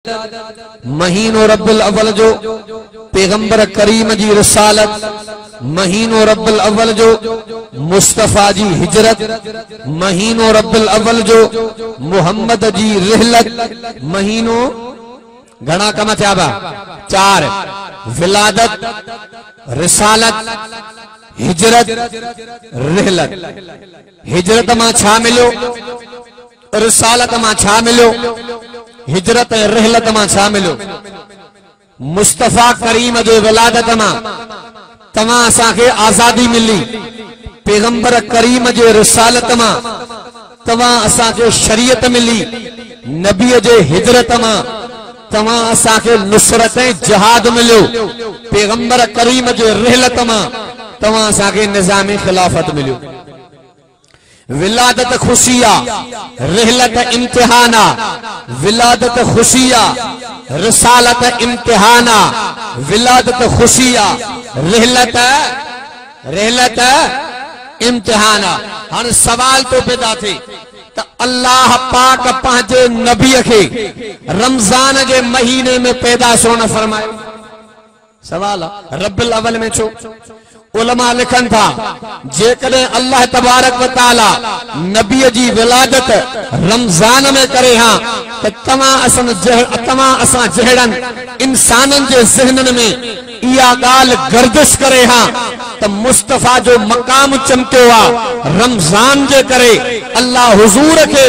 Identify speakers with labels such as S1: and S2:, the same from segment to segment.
S1: महीनो रब्बुल अव्वल जो पैगंबर करीम जी रिसालत, महीनो रब्बुल अव्वल जो मुस्तफा जी हिजरत, महीनो रब्बुल अव्वल जो मोहम्मद जी रिहलत, महीनो घना कम थिया बा चार, विलादत, रिसालत, हिजरत, रिहलत। हिजरत मां छा मिलो, रिसालत मां छा मिलो, हिजरत रिहलत मां छा मिलो। मुस्तफा करीम जो विलादत मां तमां असांखे आजादी मिली, पैगंबर करीम जो रिसालत मां तमां असांखे शरीयत मिली, नबी जे हिजरत मां तमां असांखे नुसरत जिहाद मिलो, पैगंबर करीम जो रिहलत मां तमां असांखे निज़ाम खिलाफत मिलो। विलादत खुशिया, रिहलत इम्तिहाना, विलादत खुशिया, रिसालत इम्तिहाना, विलादत खुशिया, रिहलत इम्तिहाना। हाणे सवाल तो पैदा थे त अल्लाह पाक पंहिंजे नबीअ खे रमजान जे महीने में पैदा छो न फरमायो? सवाल आहे रब्बुल अव्वल में छो? उलमा लिखन था जेकॾहिं अल्लाह तबारक व तआला नबी जी विलादत रमजान में करे हां त तमां असां जहिड़नि इंसाननि जे ज़हननि में इहा ॻाल्हि गर्दिश करे हां त मुस्तफा जो मकाम चमकियो आहे रमजान जे करे। अल्लाह हुजूर के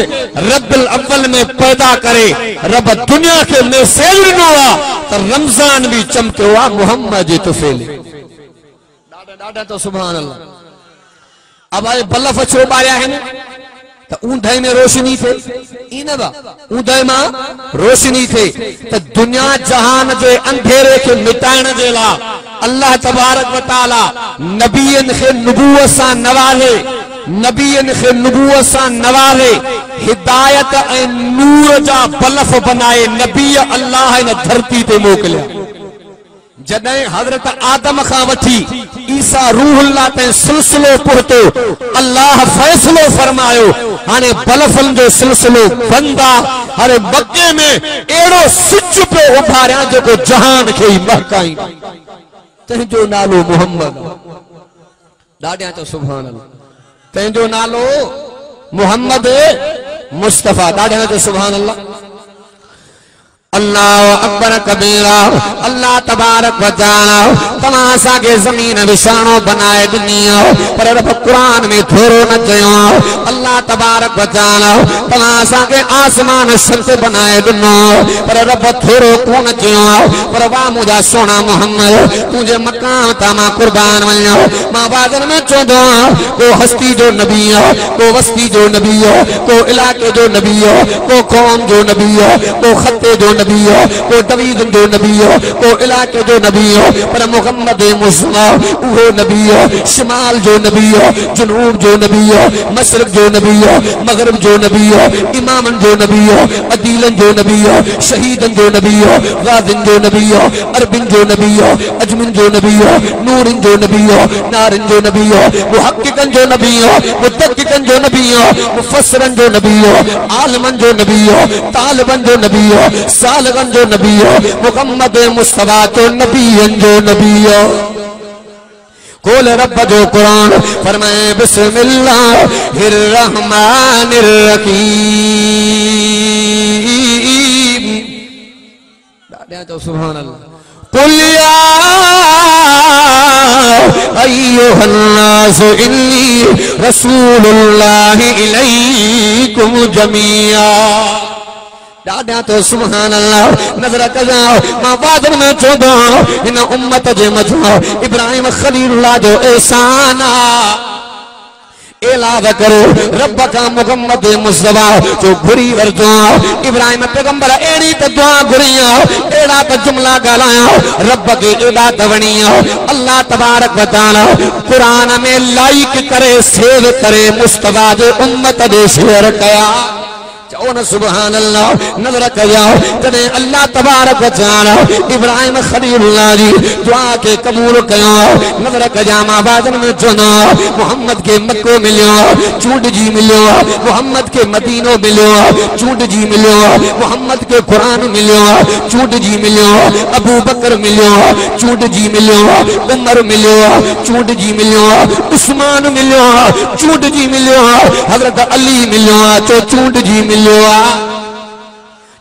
S1: रब्बुल अव्वल में पैदा करे, रब दुनिया के मैसेज ॾिनो आहे त रमजान भी चमकियो आहे मोहम्मद जे तुफ़ैल। डाडा तो सुभान अल्लाह। अब आए बल्लफ छो बारिया है तो ऊंधे में रोशनी थे, इन बा ऊंधे में रोशनी थे तो दुनिया जहान जे अंधेरे के मिटाइण जे ला अल्लाह तबारक व तआला नबीयन के नबूवत सा नवाज़े, नबीयन के नबूवत सा नवाज़े, हिदायत ए नूर जा बल्लफ बनाए नबी अल्लाह इन धरती ते मोकलिया। जॾहिं हज़रत आदम खां वठी ईसा रूहुल्लाह ताईं सिलसिलो पहुतो, अल्लाह फ़ैसिलो फरमायो हाणे बलफन जो सिलसिलो बंद आहे। हाणे मके में अहिड़ो सिज पियो उभारियां जेको जहान खे ई महकाई। तंहिंजो नालो मोहम्मद, ॾाढियां तो सुभान अल्लाह। तंहिंजो नालो मोहम्मद मुस्तफा, ॾाढियां तो सुभान अल्लाह। अल्लाह अकबर कबीरा। अल्लाह तबारक व तआला तमां असांखे ज़मीन विछाणो बनाए ॾिनी पर रब क़ुरान में थोरो न चयो। अल्लाह तबारक व तआला तमां असांखे आसमान शत बनाए ॾिनो पर रब थोरो कोन चयो। पर वाह मुंहिंजा सोना मोहम्मद तुंहिंजे मकाम तां मां कुर्बान वञो। मां वादन में चवंदो आहियां को हस्ती जो नबी हो, को वस्ती जो नबी हो, को इलाके जो नबी हो, को कौम जो नबी हो, को खत्ते जो नबी हो, को तवीद जो नबी हो, को इलाके जो नबी हो, पर मोहम्मद मुस्तफा वो नबी हो। शिमाल जो नबी हो, जनूब जो नबी हो, मशरिक जो नबी हो, मगरिब जो नबी हो, इमामन जो नबी हो, अदीलन जो नबी हो, शहीदन जो नबी हो, गाज़िन जो नबी हो, अरबिन जो नबी हो, अजमिन जो नबी हो, नूरिन जो नबी हो, नारिन जो नबी हो, मुहक्किकन जो नबी हो, मुतक्किकन जो नबी हो, मुफस्सिरन जो नबी हो, आलिमन जो नबी हो, तालिबन जो नबी हो, सालगन जो नबी हो, मुहम्मद मुस्तफा तो नबीयन जो नबी हो। कोल रब जो कुरान फरमाए बिस्मिल्लाहिर रहमानिर रहीम। ॾाढा तो सुभान अल्लाह। कुल या अय्युहन नास इन्नी रसूलुल्लाहि इलैकुम जमीआ। ॾाढा तो सुभान अल्लाह। नज़र कजाओ मां वादन में चवंदो हिन उम्मत जे मथां इब्राहिम खलीलुल्लाह जो एहसान आहे। एलाद करो रब का मोहम्मद मुस्तफा जो घुरी वरतो। इब्राहिम पैगंबर एड़ी त दुआ घुरी, एड़ा त जुमला ॻाल्हाया रब के एड़ा त वणी। अल्लाह तबारक व तआला कुरान में लाइक करे सेव करे मुस्तफा जे उम्मत दे शेयर कया। चओ न सुभान अल्लाह। नजर कयो तने अल्लाह तबारक व तआला इब्राहिम खलीलुल्लाह जी दुआ के कबूल कयो। नजर कया माबादन में चुनो मोहम्मद के मक्को मिलियो चूंड जी मिलियो, मोहम्मद के मदीनो मिलियो चूंड जी मिलियो, मोहम्मद के कुरान मिलियो चूंड जी मिलियो, अबू बकर मिलियो चूंड जी मिलियो, उमर मिलियो चूंड जी मिलियो, उस्मान मिलियो चूंड जी मिलियो, हजरत अली मिलियो चो चूंड जी मिलियो।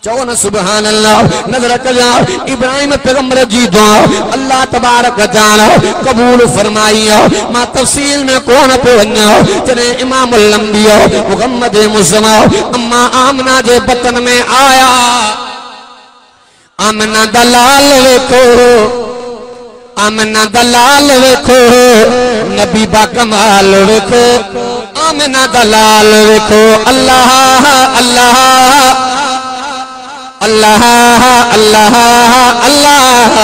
S1: चओ न सुभान अल्लाह। नजर कया इब्राहिम पैगंबर जी दुआ अल्लाह तबारक व तआला कबूल फरमाई। मां तफसील में कोन पे वञा जने इमामुल अंबिया मुहम्मद मुस्तफा अम्मा आमना जे बतन में आया। आमना दलाल वेखो, आमना दलाल वेखो, नबी बा कमाल वेखो, आमना दलाल वेखो। अल्लाह अल्लाह अल्लाह अल्लाह अल्लाह,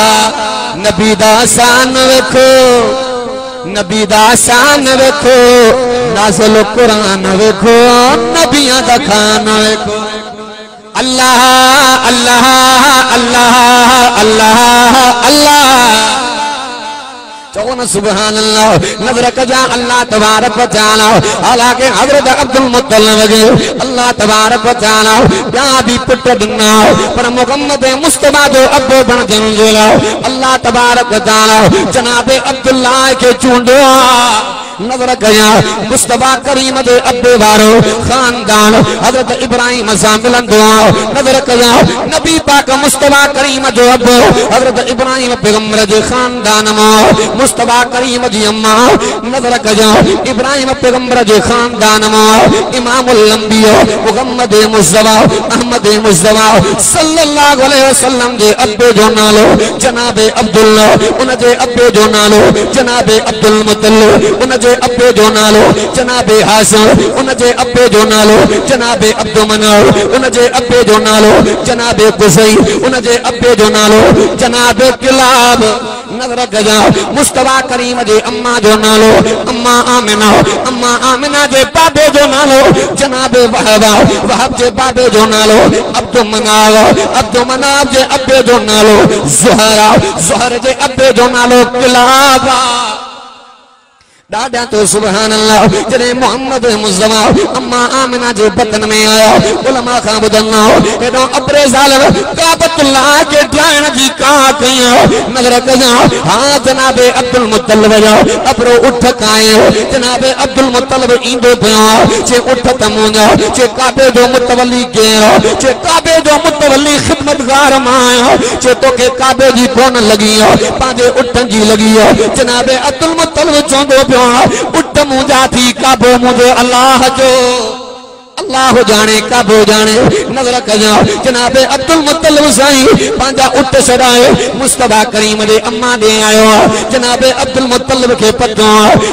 S1: नबी दा शान वेखो, नबी दा शान वेखो, नाज़िल कुरान वेखो, नबियां दा खान वेखो। अल्लाह अल्लाह अल्लाह अल्लाह अल्लाह। चओ न सुभान अल्लाह। नजर कजा अल्लाह तबारक व तआला हालांकि हजरत अब्दुल मुत्तलिब के अल्लाह तबारक व तआला ॿिया भी पुट ॾिना पर मुहम्मद मुस्तफा जो अब्बो बणजण जे लाइ अल्लाह तबारक व तआला जनाबे अब्दुल्लाह के चूंडियो। नजर कया मुस्तफा करीम दे अब्बे वारो खानदान हजरत इब्राहिम सां मिलंदो। नजर कया नबी पाक मुस्तफा करीम जो अब्बो हजरत इब्राहिम पैगंबर जे खानदान मां मुस्तफा करीम जी अम्मा। नजर कया इब्राहिम पैगंबर जे खानदान मां इमामुल अंबिया मुहम्मद मुस्तफा अहमद मुस्तफा सल्लल्लाहु अलैहि वसल्लम जे अब्बे जो नालो जनाबे अब्दुल्ला, उन जे अब्बे जो नालो जनाबे अब्दुल मुत्तलिब, उन जे अब्बे जो नालो जनाबे हाशिम, उन जे अब्बे जो नालो जनाबे अब्दुल मनाफ, उन जे अब्बे जो नालो जनाबे कुसै, उन जे अब्बे जो नालो जनाबे किलाब। नजर कया मुस्तफा करीम जे अम्मा जो नालो अम्मा आमिना, अम्मा आमिना जे बाबे जो नालो जनाबे वहबा, वहब जे बाबे जो नालो अब्दुल मनाफ, अब्दुल मनाफ जे अब्बे जो नालो ज़ुहरा, ज़ुहर जे अब्बे जो नालो किलाबा। दादा तो सुभान अल्लाह। जने मोहम्मद मुस्तफा अम्मा आमिना जे बतन में आया उलमा खां ॿुधंदा एडो अब्रे ज़ालिम काबतुल्लाह के ठाहिण जी का कया। नजर कया हां जनाबे अब्दुल मुत्तलिब जो अब्रो उठ कायो। जनाबे अब्दुल मुत्तलिब इंदो पियो जे उठ तमुना जे काबे जो मुतवली केरो, जे काबे जो मुतवली खिदमतगार माया, जे तोके काबे जी कोन लगी पांजे उठन जी लगी। जनाबे अब्दुल मुत्तलिब चोंदो उठ मुझा थी काबो मुझे अल्लाह जो, अल्लाह जाने काबो जाने। नजर कया जनाबे अब्दुल मुत्तलिब साईं पांजा उठ छड़ाए मुस्तफा करीम दे अम्मा दे आयो। जनाबे अब्दुल मुत्तलिब के पतो,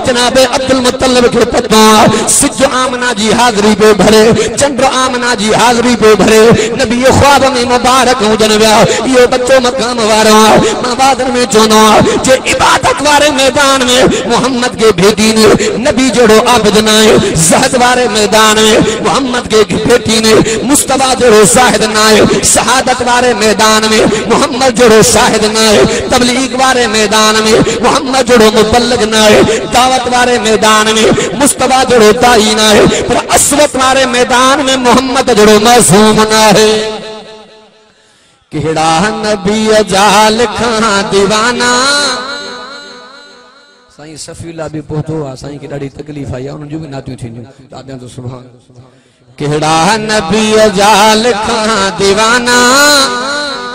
S1: जनाबे अब्दुल मुत्तलिब के पतो सिज आमना जी हाज़री पे भरे, चंद्र आमना जी हाज़री पे भरे। नबी ख्वाब में मुबारक हुजन विया यो बच्चो मकाम वारो मां बादर में चोनो जे इबादत वारे मैदान में मोहम्मद के भेदी ने नबी जोड़ो आबिद नाए, ज़हद वारे मैदान में मोहम्मद के बेटी ने मुस्तफा जोड़ो शाहिद नाए, शहादत वारे मैदान में मोहम्मद जोड़ो शाहिद नाए, तबलीग वारे मैदान में मोहम्मद जोड़ो मुबल्लिग नाए, दावत वारे मैदान में मुस्तफा जोड़ो दाई नाए, पर असवत वारे मैदान में मोहम्मद जोड़ो मासूम नाए। केड़ा नबी जाल खां दीवाना साईं सफीला भी पहुतो आ। साईं की ॾाढी तकलीफ़ आई उन जो भी नातियूं थींदियूं दादा तो सुभान। केड़ा नबी जाल खां दीवाना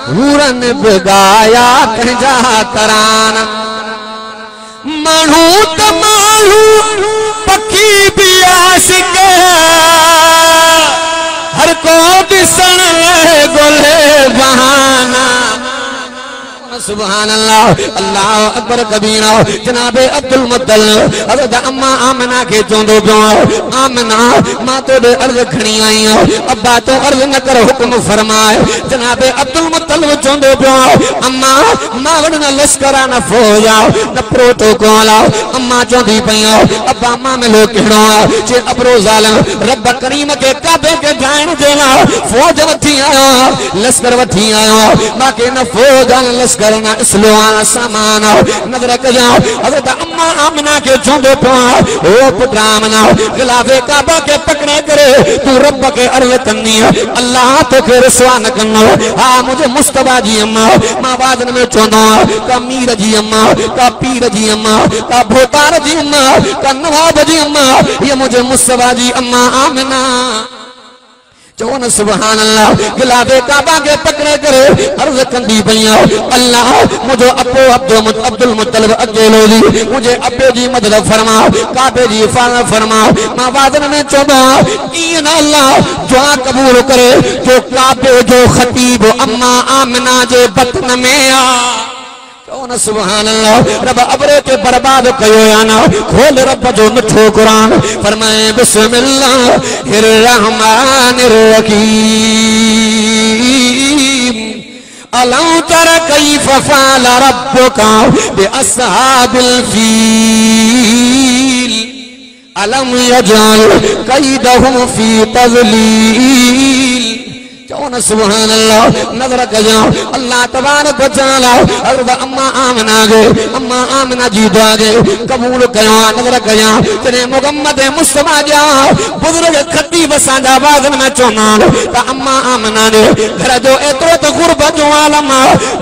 S1: हूरन बिगाया कंहिंजा तराना। माण्हू त माण्हू पखी भी आशिक हर को ॾिसण गोले बहाना। सुभान अल्लाह, अल्लाह अकबर कबीरा। जनाबे अब्दुल मुत्तलिब हज़रत अम्मा आमना के चोंदो पियो, आमना मां तोड़े अर्ज़ खणी आई अब्बा तो अर्ज़ न कर हुक्म फरमाए। जनाबे अब्दुल मुत्तलिब चोंदो पियो अम्मा मां वॾा न लश्कर न फौज न प्रोटोकॉल। अम्मा चोंदी पियो अब्बा मां मिलो कहिड़ो जे अबरो ज़ालिम रब करीम के काबे के ठाहिण जे लाइ फौज वठी आयो, लश्कर वठी आयो, बाक़ी न फौज न लश्कर न इसलो सामान नजर कजाओ। हज़रत अम्मा आमना के चोंदो पियो ओ पुट आमना गिलाफे काबा के पकड़े करे तू रब के अर्ज़ कंदी अल्लाह तोखे रुसवा न कंदो। हा मुझे मुस्तफा जी अम्मा मां वादन में चोंदो का मीर जी अम्मा का पीर जी अम्मा का भोतार जी अम्मा का नवाब जी अम्मा ये मुझे मुस्तफा जी अम्मा आमना चौन सुभान अल्लाह गिलाफे काबा के पकड़े करे अर्ज़ कंदी पईया अल्लाह मुझो अब्बो अब्दुल मुत्तलिब अकेलो जी मुझे अब्बे जी मदद फरमाओ, काबे जी हिफाज़त फरमाओ। मां वादन में चौबा ईन अल्लाह दुआ कबूल करे जो काबे जो खतीब अम्मा आमना जे बतन में आ। कौन सुभान अल्लाह रब अबरे के बर्बाद कयो या ना खोल रब जो मिठो कुरान फरमाए बिस्मिल्लाहिर रहमानिर रहीम अलम तर कैफ फ़अल रब्बुका बिअस्हाबिल फील अलम यजअल कैदहुम फी तज़लील। कौन सुभान अल्लाह नजर कजाओ अल्लाह तबारक व तआला हज़रत अम्मा आमना गे अम्मा आमना जी दुआ गे कबूल कयो। नजर कजाओ तने मोहम्मद मुस्तफा जा बुजुर्ग खतीब साजा वाज़न में चोनान त अम्मा आमना ने घर जो एतरो तो गुरबत जो आलम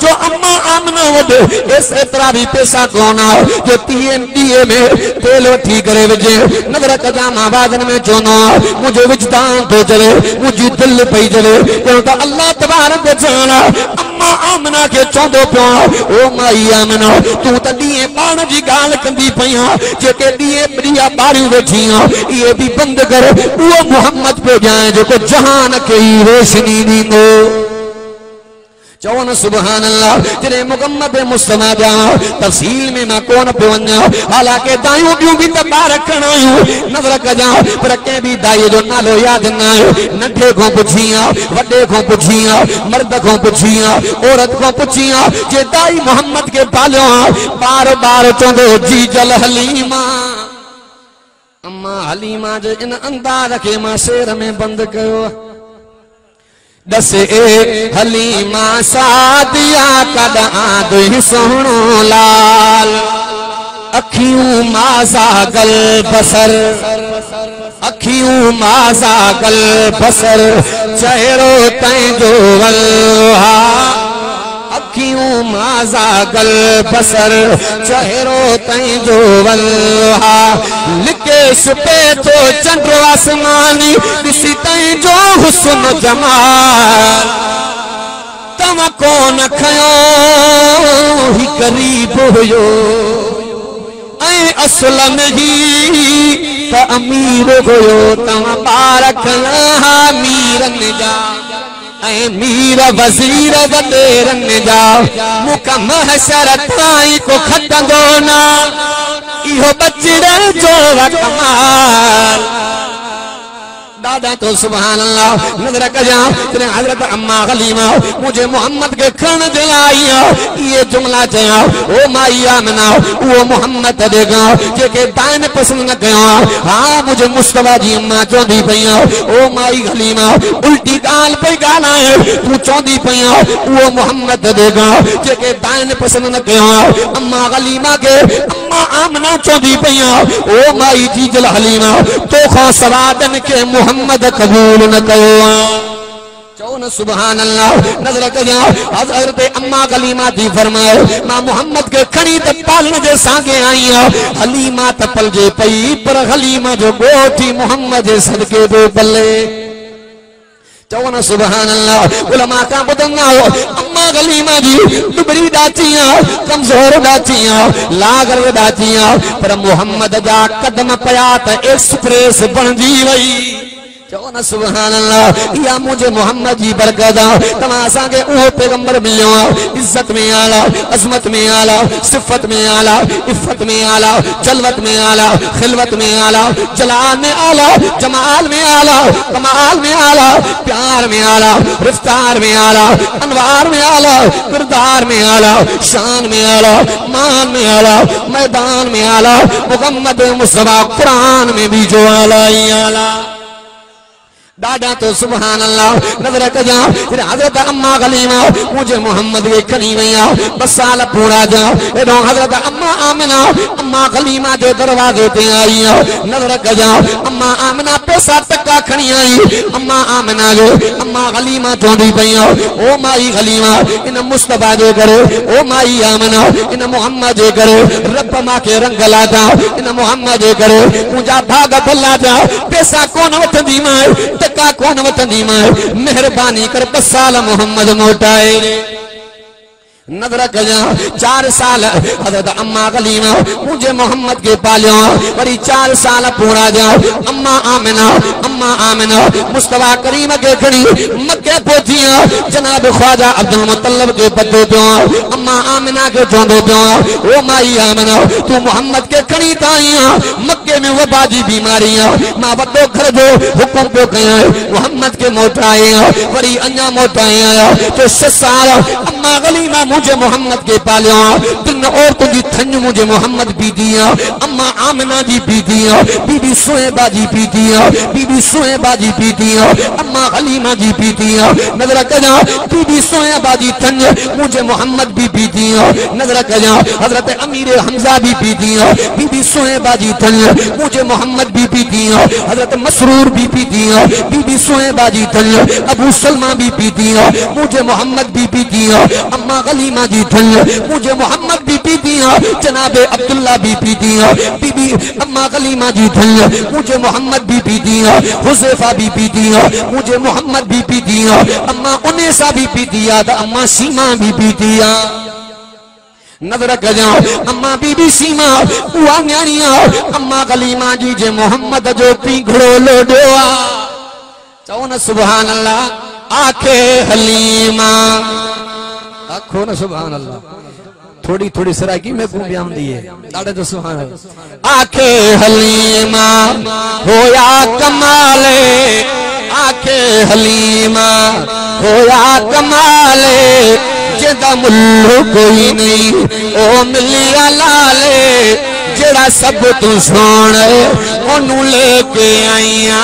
S1: जो अम्मा आमना वडे इस एतरा भी पैसा कोन जो टीए में तेल वठी करे वजे। नजर कजा मां वाज़न में चोनो मुझे विजदान तो चले मुझी दिल पई चले तो अल्लाह तबारक व तआला अम्मा आमना के चोंदो पियो ओ माई आमना तू त दिए पाण जी गाल कंदी पईया जेके दिए बढ़िया बारियूं वेठियां ये भी बंद कर वो मोहम्मद पे जाए जो को जहान के रोशनी दींदो। चौन सुभान अल्लाह जने मुहम्मद मुस्तफा जा तफसील में ना कौन पे वन्या हालांकि दायूं बियूं भी त बार रखणायूं नजर कजा पर के भी दाई जो नालो याद न आयो नंढे को पुछिया वडे को पुछिया मर्द को पुछिया औरत को पुछिया जे दाई मोहम्मद के पालियो बार बार चोंदो जी जल हलीमा अम्मा हलीमा जे इन अंदाज के मां शेर में बंद कयो दसे हलीमा सादिया कदा दुई सोहणो लाल अखियूं माज़ा गल बसर अखियूं माज़ा गल बसर चेहरो तैंजो वल्हा अखियूं माज़ा गल बसर चेहरो तैंजो वल्हा लिके सुपे तो चंद्र आसमानी दिसी तैंजो हुस्न जमाल तम कोन खयो ही करीब हुयो ऐं असल में ही त अमीर हुयो तम बार खया मीरन जा ऐं मीर वज़ीर वडेरन जा मुख महशर ताईं को खटंदो ना इहो बचड़े जो कमाल। दादा तो सुभान अल्लाह नजर कजा तेरे हजरत अम्मा हलीमा मुझे मोहम्मद के खण दिलाइयो ये जुमला चया ओ माई आमना वो मोहम्मद देगा जेके दान पसंद न कयो हां मुझे मुस्तफा जी अम्मा चोंदी पईया ओ माई हलीमा उल्टी गाल पे गालाए तू चोंदी पईया वो मोहम्मद देगा जेके दान पसंद न कयो अम्मा हलीमा के अम्मा आमना चोंदी पईया ओ माई जी जल हलीमा तो खो सवादन के मोहम्मद कबूल न कयो। चौन सुभान अल्लाह नजर कजा हजरत अम्मा हलीमा थी फरमाए मां मोहम्मद के खणी त पालन जे सांगे आई हलीमा त पलजे पई पर हलीमा जो गोठी मोहम्मद जे सदके दो पल्ले। चौन सुभान अल्लाह उलमा का बुदंगा हो अम्मा हलीमा जी दुबरी दाचिया कमजोर दाचिया लागर दाचिया पर मोहम्मद जा कदम पया त एक्सप्रेस बनजी वई चो न सुभान अल्लाह। या मुझे मोहम्मद जी बरकत तमाशा के वो पैगंबर मिलो इज्जत में आला, अजमत में आला, सिफत में आला, इफ्फत में आला, जलवत में आला, खिलवत में आला, जलाल में आला, जमाल में आला, कमाल में आला, प्यार में आला, रफ्तार में आला, अनवार में आला, किरदार में आला, शान में आला, मान में आला, मैदान में आला, मुहम्मद मुस्तफा कुरान में भी जो आला ही आला। दादा तो सुभान अल्लाह। नजर कजा फिर हजरत अम्मा गलीमा मुझे मोहम्मद के करीमैया बस साल पूरा जा एडो हजरत अम्मा आमिना अम्मा गलीमा जो दरवाजे पे आई नजर कजा अम्मा आमिना पैसा टक्का खणी आई अम्मा आमिना जो अम्मा गलीमा चौंदी पई ओ माई गलीमा इन मुस्तफा जे करे ओ माई आमिना इन मोहम्मद जे करे रब मां के रंग लादा इन मोहम्मद जे करे मुजा भाग भला जा पैसा कोन वठंदी मां टका कौन वतनी मां मेहरबानी कर 10 साल मोहम्मद मोटाए। नजर कजा 4 साल हजरत अम्मा गलीमा मुझे मोहम्मद के पालियो वरी 4 साल पूरा जा अम्मा आमिना मुस्तफा करीम के खड़ी मक्के पहुंचिया जनाब ख्वाजा अब्दुल मुत्तलिब के पत्ते पे अम्मा आमिना के चोंदे पे ओ माई आमिना तू मोहम्मद के खड़ी ताईया मक्के में वबा जी बीमारियां मां वडो घर जो हुक्म पे कया मोहम्मद के मोटाए वरी अन्या मोटाए तो 6 साल अम्मा गलीमा मुझे मोहम्मद के पालिया तिन औरतों की थन मुझे मोहम्मद पी दिया अम्मा आमिना जी पी दिया बीबी सुहेबा जी पी दिया बीबी सुहेबा जी पी दिया अम्मा हलीमा जी पी दिया नजर कजा बीबी सुहेबा जी थन मुझे मोहम्मद भी पी दिया नजर कजा हजरत अमीर हमजा भी पी दिया बीबी सुहेबा जी थन मुझे मोहम्मद भी पी दिया हजरत मसरूर भी पी दिया बीबी सुहेबा जी थन अबू सलमा भी पी दिया मुझे मोहम्मद भी पी दिया अम्मा गलीमा जी थन मुझे मोहम्मद भी पी दिया जनाबे अब्दुल्ला भी पी दिया बीबी अम्मा गलीमा जी थन मुझे मोहम्मद भी पी दिया हुज़ैफा भी पी दिया मुझे मोहम्मद भी पी दिया अम्मा उनेसा भी पी दिया अम्मा सीमा भी पी दिया नजर कजा अम्मा बीबी सीमा उहा न्याणिया अम्मा गलीमा जी जे मोहम्मद जो पी घड़ो लोडोआ चओ न सुभान अल्लाह। आखे हलीमा आखो न सुभान अल्लाह थोड़ी थोड़ी सराकी में को बयान दिए साढ़े तो सुभान अल्लाह। आखे हलीमा होया कमाले आखे हलीमा होया कमाले जेदा मुल्लू कोई नहीं ओ मिलिया लाले जेड़ा सब तू सोण ओनू लेके आईया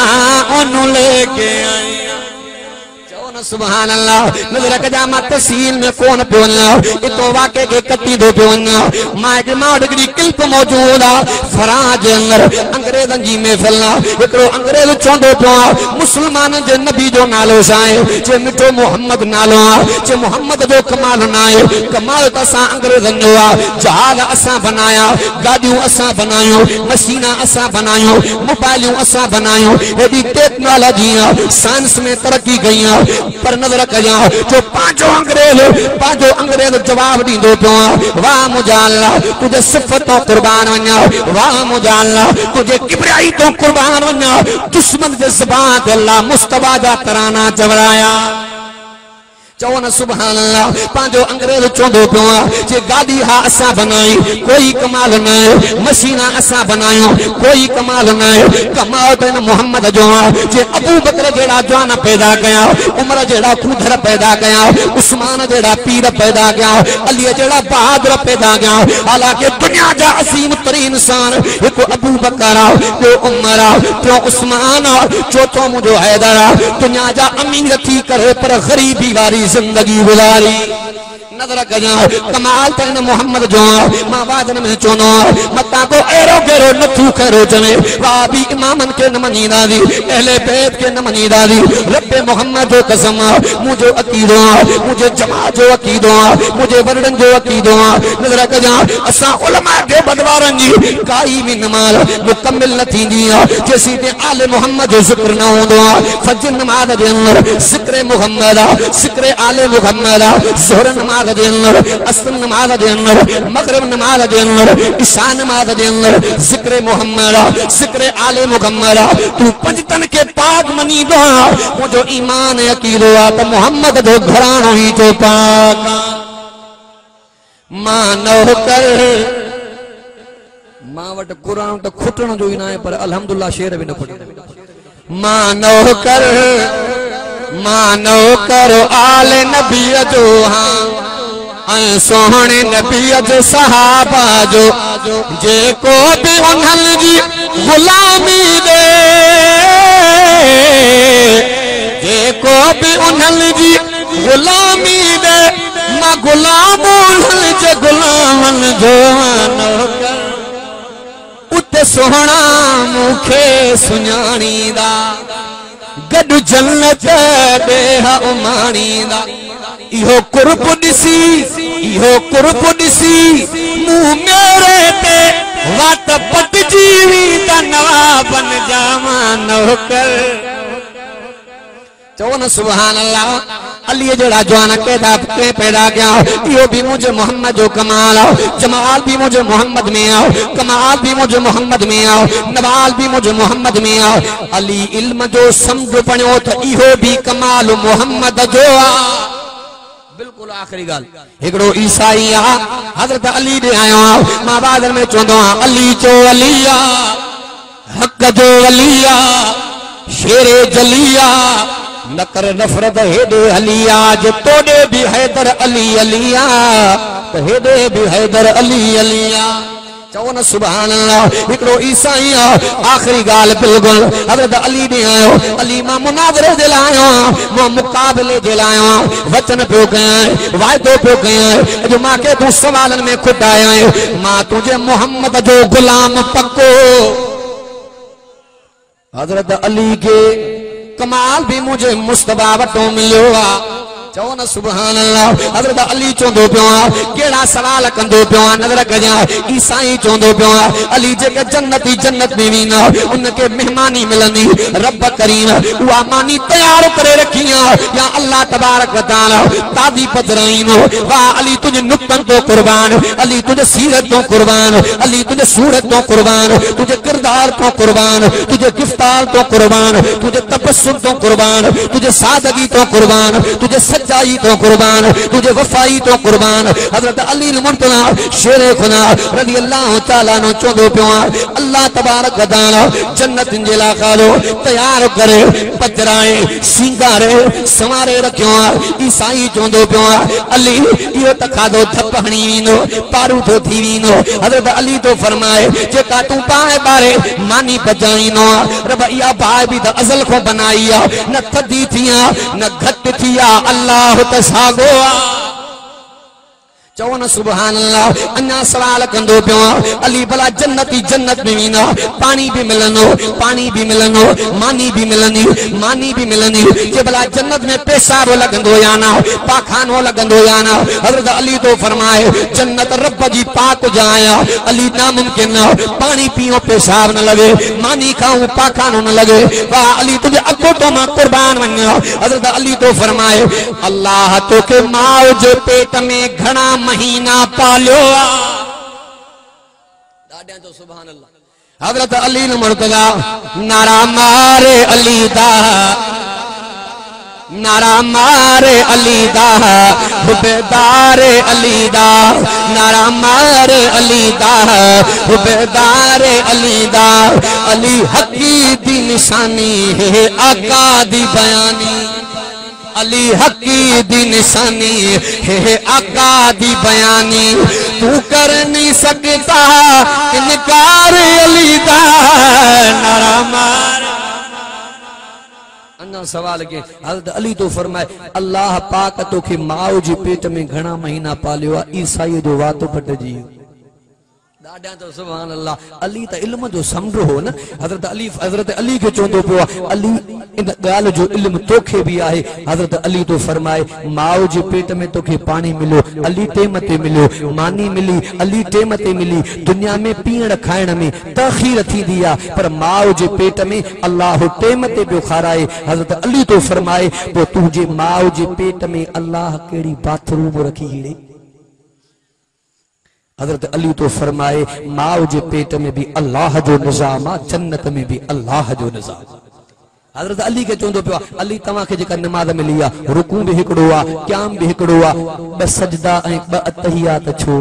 S1: ओनू लेके आईया सुभान अल्लाह। नजर कजा मा तहसील में कौन पियोना इतो वाके के कत्ती दो पियोना मां के मां डिग्री किल्प मौजूद आ फराज अंदर अंग्रेजन जी में फैलना एकरो अंग्रेज चोंदो पियो मुसलमान जे नबी जो नालो साए जे मिठो मोहम्मद नालो आ जे मोहम्मद जो कमाल नाए कमाल त असा अंग्रेजन जो आ जहाज असा बनाया गाड़ियों असा बनायो मशीना असा बनायो मोबाइलियों असा बनायो एडी टेक्नोलॉजी साइंस में तरक्की गई पर नजर कजा जो पांचो अंग्रेज जवाब दींदो पियो वाह मुझा अल्लाह तुझे सिफतों कुर्बान वञा वाह मुझा अल्लाह तुझे किबरियाई तो कुर्बान वञा दुश्मन जे ज़बान ते अल्लाह मुस्तफा जा तराना चवराया चओ न सुभान अल्लाह। पांचो अंग्रेज चोंदो पियो जे गाड़ी हा असा बनाई कोई कमाल न मशीना असा बनायो कोई कमाल न कमाल तो मोहम्मद जो जे अबू बकर जेड़ा जवान पैदा कया उमर जेड़ा खूधर पैदा कया उस्मान जेड़ा पीर पैदा कया अली जेड़ा बहादुर पैदा कया हालांकि दुनिया जा असीम तरीन इंसान एक अबू बकर तो उमर तो उस्मान चौथो मुझो हैदर दुनिया जा अमीर थी करे पर गरीबी वाली जिंदगी गुजारी नजर कजा कमाल तन मोहम्मद जो मां वादन में चोनो मता को एरो गेरो नथू करो जमे वाबी इमामन के न मनीदा दी अहले बैत के न मनीदा दी रब्बे मोहम्मद जो कसम मुझे अकीदो मुझे जमात जो अकीदो मुझे वर्णन जो अकीदो नजर कजा असा उलमा के बदवारन जी काई भी नमाज मुकम्मल न थींदी जैसी ते आले मोहम्मद जो जिक्र न होंदो फजर नमाज दे अंदर जिक्र मोहम्मद जिक्र आले मोहम्मद ज़ोहर नमाज दे अंदर असर नमाज दे अंदर मगरिब नमाज दे अंदर ईशा नमाज दे अंदर जिक्र मोहम्मद जिक्र आले मोहम्मद तू पंजतन के के पाक मनी दो मुझो ईमान अकीदो आ तो मोहम्मद जो घरानो ही जो पाक मानो कर मां वट कुरान तो खुटण जो ही ना है पर अल्हम्दुलिल्लाह शेर भी न खुटे मानो कर आले नबी जो हाँ सोहने नबी जो सहाबा जो जे को भी उन्हन जी गुलामी दे जे को भी उन्हन जी गुलामी दे मां गुलाम उन्हन जे गुलामन जो नौकर उते सोहना मुखे सुञाणींदा गॾु जन्नत ॾेह उमाणींदा इहो कुर्ब ॾिसी मूं मेरे ते वात पटजी वेंदा नवाबन जा नौकर चओ न सुभान अल्लाह अली जड़ा जवान पैदा किया यो भी मुझे मोहम्मद जो कमाल आओ जमाल भी मुझे मोहम्मद में आओ कमाल भी मुझे मोहम्मद में आओ नवाल भी मुझे मोहम्मद में आओ अली इल्म जो समझ पणियो तो इहो भी कमाल मोहम्मद जो आ बिल्कुल आखिरी गाल एकड़ो ईसाई आ हजरत अली दे आयो मां बादल में चोंदो अली चो अलिया हक जो अलिया शेरे जलिया नकर नफरत हेदे अलिया जो तोड़े भी हैदर अली अलिया तो हेदे भी हैदर अली अलिया चओ न सुभान अल्लाह एकड़ो ईसाई आखिरी गाल बिल्कुल हजरत अली ने आयो अली मां मुनाज़रे दे लायो मां मुकाबले दे लायो वचन पियो कया वायदो पियो कया जो मां के तू सवालन में खुद आया मां तुझे मोहम्मद जो गुलाम पक्को हजरत अली के कमाल भी मुझे मुस्तफा वटो मिलो चओ न सुभान अल्लाह हजरत अली चोंदो पियो केड़ा सवाल कंदो पियो नजर कजा ईसाई चोंदो पियो अली जेके जन्नती जन्नत में वीना उनके मेहमानी मिलनी रब करीम उहा मानी तैयार करे रखिया या अल्लाह तबारक व तआला तादी पजराइनो वाह अली तुझे नुक्तन तो कुर्बान अली तुझे सीरत तो कुर्बान अली तुझे सूरत तो कुर्बान तुझे किरदार तो कुर्बान तुझे गिफ्तार तो कुर्बान तुझे तबस्सुम तो कुर्बान तुझे सादगी तो कुर्बान तुझे सच्चाई तो कुर्बान तुझे वफाई तो कुर्बान हजरत अली मुर्तजा शेर खुदा रज़ी अल्लाह तआला नो चोंदो पियो अल्लाह तबारक व तआला जन्नत जे ला खालो तैयार करे पजराए सिंगारे सवारे रखियो ईसाई चोंदो पियो अली इहो त खादो थप हणी वींदो पारू तो थी वींदो हजरत अली तो फरमाए जेका तू पाए बारे मानी बजाईनो रब इहा बाय भी त अज़ल को बनाई न थदी थिया न घट थिया अल्लाह तसागो चओ न सुभान अल्लाह अन्ना सवाल कंदो पियो अली भला जन्नती जन्नत में वीना पानी भी मिलनो मानी भी मिलनी जे भला जन्नत में पेशाब लगंदो या ना पाखानो लगंदो या ना हजरत अली तो फरमाए जन्नत रब जी पाक जाया अली नामुमकिन पानी पियो पेशाब न लगे मानी खाऊं पाखानो न लगे वाह अली तुझे अगो तो मां कुर्बान वन्नो हजरत अली तो फरमाए अल्लाह तो के माओ जे पेट में घना महीना पालो दादियां तो सुभान अल्लाह हजरत अली मुर्तजा नारा मारे अली दा नारा मारे अली दा हुबेदारे अली दा नारा मारे अली दा हुबेदारे अली दा अली हकी दी निशानी है आका दी बयानी अली हकी दी निशानी है आका दी बयानी तू कर नहीं सकता इनकार अली दा नारा मार अन्ना सवाल के हज़रत अली तो फरमाए अल्लाह पाक तो के माओ जी पेट में घना महीना पालियो ईसाई जो वातो फटजी दादा तो सुभान अल्लाह अली त इल्म जो समझो हो न हजरत अली के चोंदो पियो अली इन गाल जो इल्म तोखे भी आहे हजरत अली तो फरमाए माओ जे पेट में तोखे पानी मिलो अली टेम ते मिलो मानी मिली अली टेम ते मिली दुनिया में पीण खाइण में तखीर थी दिया पर माओ जे पेट में अल्लाह टेम ते बियो खाराए हजरत अली तो फरमाए वो तुझे माओ जे पेट में अल्लाह केड़ी बाथरूम रखी हीड़े हजरत अली तो फरमाए माओ जे पेट में भी अल्लाह जो निजाम जन्नत में भी अल्लाह जो निजाम हज़रत अली के चवंदो पियो अली तव्हां खे जेका नमाज़ मिली आहे रुकू बि हिकिड़ो आहे क़याम बि हिकिड़ो आहे ॿ सजदा ऐं ॿ अतहियात छो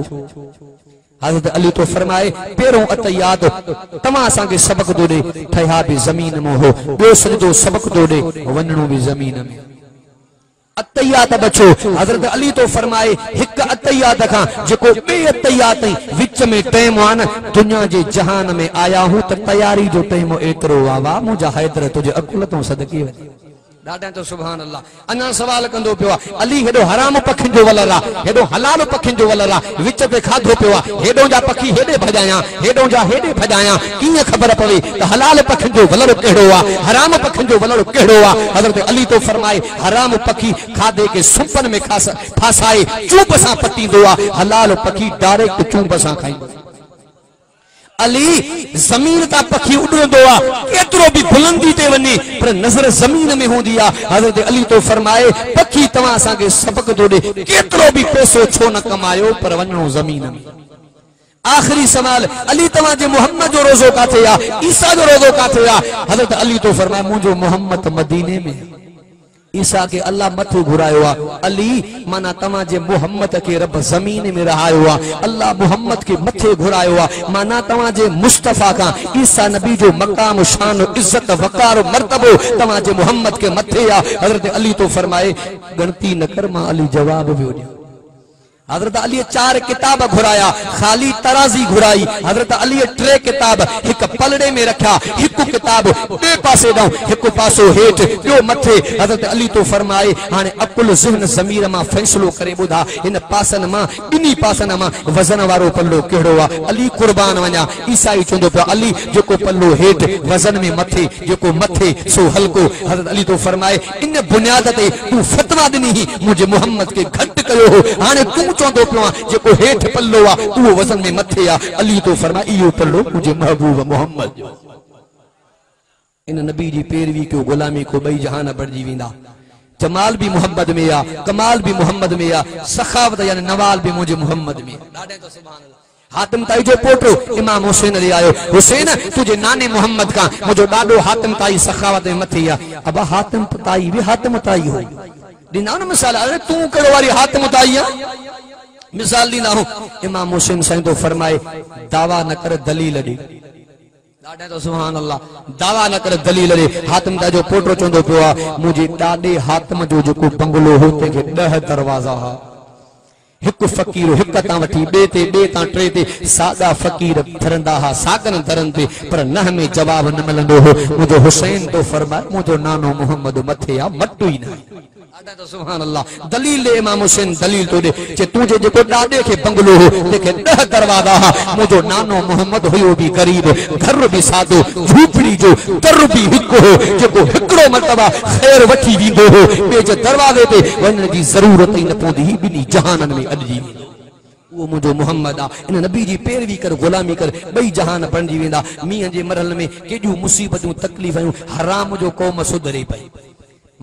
S1: हज़रत अली तो फरमाए पहिरों अतहियात तव्हां असांखे सबक थो ॾे ठहिया बि ज़मीन में हो ॿियो सजदो सबक थो ॾे वञणो बि ज़मीन में अतहियात बचो हज़रत अली तो फरमाए हिक अतहियात खां जेको ॿे अतहियात विच में टाइम आहे न दुनिया जे जहान में आया हूं त तयारी जो टाइम एतिरो आहे वाह मुंहिंजा हैदर तुंहिंजे अकुल तो सदके वञे ॾाढा तो सुभान अल्लाह अञा सवाल कंदो पियो आहे अली हेॾो हराम पखियुनि जो वलर आहे हेॾो हलाल पखियुनि जो वलर आहे विच ते खाधो पियो आहे हेॾो जा पखी हेॾे भॼाया हेॾो जा हेॾे भॼाया कीअं ख़बर पवे त हलाल पखियुनि जो वलर कहिड़ो आहे हराम पखियुनि जो वलर कहिड़ो आहे हज़रत अली तो फरमाए हराम पखी खाधे के सुपन में फासाए चूप सां पटींदो आहे हलाल पखी डायरेक्ट चूप सां खाईंदो अली जमीन ता पखी उड़ंदो आ केतरो भी बुलंदी ते वने पर नजर जमीन में होंदी आ हजरत अली तो फरमाए पखी तवा असा के सबक दो दे केतरो भी पैसो छो न कमायो पर वनो जमीन में आखिरी सवाल अली तवा जे मोहम्मद जो रोजो काथे आ ईसा जो रोजो काथे आ हजरत अली तो फरमाए मुजो मोहम्मद मदीने में ईसा के अल्लाह मथो घुरायो आ अली माना तवा जे मोहम्मद के रब जमीन में रहायो आ अल्लाह मोहम्मद के मथे घुरायो आ माना तवा जे मुस्तफा का ईसा नबी जो मकाम शान इज्जत वकार मर्तबो तवा जे मोहम्मद के मथे आ हजरत अली तो फरमाए गणती न कर मां अली जवाब भी हो हजरत अली 4 किताब घुराया खाली तराजी घुराई हजरत अली 3 किताब एक पलड़े में रखा एक किताब बे पासे दाओ एक पासो हेठ यो मथे हजरत अली तो फरमाए हाने अकुल ज़हन ज़मीर मा फैसलो करे बुधा इन पासन मा इनी पासन मा वजन वारो पल्लो केड़ो आ अली कुर्बान वना ईसाई चंदो पे अली जेको पल्लो हेठ वजन में मथे जेको मथे सो हल्को हजरत अली तो फरमाए इन बुनियाद ते तू फतवा दिनी ही मुझे मोहम्मद के घट कयो हो हाने तू चोंदो पियो जेको हेठ पल्लो आ वो वजन में मथे आ अली तो फरमाए इयो पल्लो मुझे महबूब मोहम्मद जो इन नबी जी पैरवी को गुलामी को बई जहान बढ़जी विंदा जमाल भी मोहम्मद में आ कमाल भी मोहम्मद में आ सखावत यानी नवाल भी मुझे मोहम्मद में ॾाढे तो सुभान अल्लाह हातिम ताई जो पोटो इमाम हुसैन ले आयो हुसैन तुझे नाने मोहम्मद का मुझो डाडो हातिम ताई सखावत में मथे आ अब हातिम ताई भी हातिम ताई हो दिना न मिसाल अरे तू करो वाली हातिम ताई आ मिसाल दी ना हो इमाम हुसैन साईं तो फरमाए दावा न कर दलील दी ॾाढे तो सुभान अल्लाह दावा न कर दलील दी हातिम दा जो पोटो चंदो पियो आ मुझे ॾाढे हातिम जो जो बंगलो हो ते के 10 दरवाजा हा एक फकीर एक ता वठी बे ता टे ते सागा फकीर धरंदा हा सागन धरन ते पर नह में जवाब न मिलंदो हो मुझो हुसैन तो फरमाए मुझो नानो मोहम्मद मथे आ मट्टू ही ना तो सुभान अल्लाह दलील दे इमाम हुसैन दलील तो दे जे तुझे जेको ॾाॾे के बंगलो हो लेके 10 दरवाजा हा मुझो नानो मोहम्मद हुयो भी गरीब घर भी सादो झूपड़ी जो दर भी हिकु हो जेको हिकड़ो मर्तबा खैर वठी दींदो हो बे जे दरवाजे ते वञण जी जरूरत ही न पवंदी बिनी जहानन में अॾजी वो मुझो मोहम्मद आ इन नबी जी पैरवी कर गुलामी कर बई जहान बनजी वेंदा मींह जे मरहल में केॾियूं मुसीबतूं तकलीफ़ूं हराम जो क़ौम सुधरे पई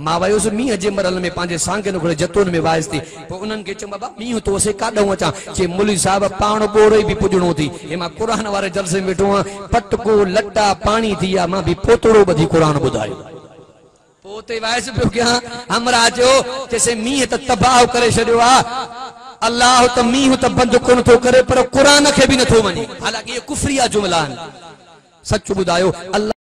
S1: मां वयुस मींह जे मरहल में पांजे सांगे नो जतोन में वायस थी पो उनन के चम बाबा मींह तो से काडो अचा जे मुली साहब पाण बोरे भी पुजणो थी ए मां कुरान वारे जलसे में बैठो पटको लट्टा पानी थिया मां भी पोतड़ो बधी कुरान बुधायो पोते वायस पियो क्या हमरा जो जैसे मींह त तबाह करे छडियो आ अल्लाह त मींह त बंद कोन थो करे पर कुरान के भी न थो वणे हालांकि ये कुफरिया जुमला सच बुधायो अल्लाह